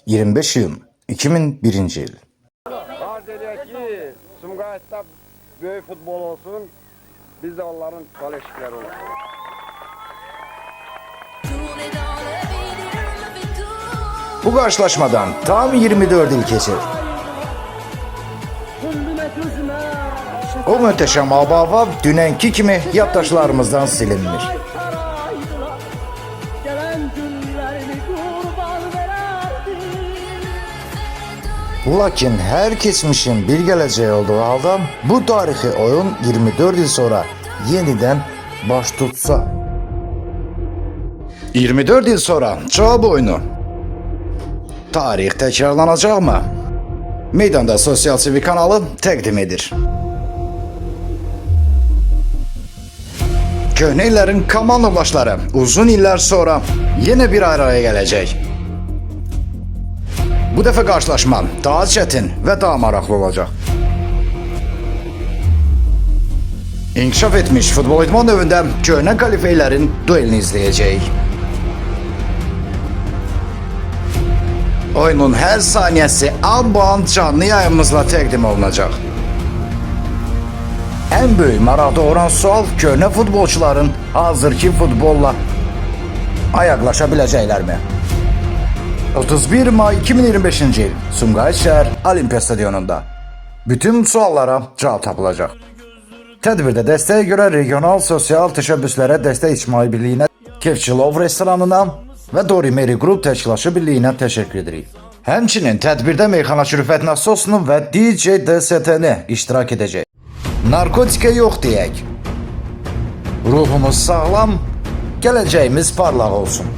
25 iyun 2001 yıl. Arz ediyor ki Sumqayıt'ta büyük futbol olsun, biz de onların kaleşikleri olalım. Bu karşılaşmadan tam 24 yıl geçir. O müteşem abava dünenki kimi yaddaşlarımızdan silinmir. Lakin her geçmişin bir geleceği olduğu halde bu tarihi oyun 24 yıl sonra yeniden baş tutsa. 24 yıl sonra cevap oyunu. Tarih tekrarlanacak mı? Meydanda Sosyal TV kanalı təqdim edir. Köhnelerin komandalaşları uzun yıllar sonra yine bir araya gelecek. Bu defa karşılaşma daha çetin ve daha maraqlı olacak. İnkişaf etmiş futbol idman növündə köhnə kalifeylerin duelini izleyeceğiz. Oyunun her saniyesi an canlı yayımımızla təqdim olunacaq. En büyük maraq doğuran sual köhnə futbolçuların hazırki futbolla ayaqlaşa biləcəklərmi? 31 May 2025 yıl Sumqayıt şəhər Olimpiya Stadionunda bütün suallara cavab tapılacaq. Tədbirdə dəstəyə görə regional sosial təşəbbüslərə dəstək İctimai Birliyinə, Kevçilov restoranına və Dori Meri Group təşkilatçı birliyinə təşəkkür edirik. Həmçinin tədbirdə meyxanaçı Rüfət Nasosunu və DJ DST-ni iştirak edəcək. Narkotika yox deyək. Ruhumuz sağlam, gələcəyimiz parlaq olsun.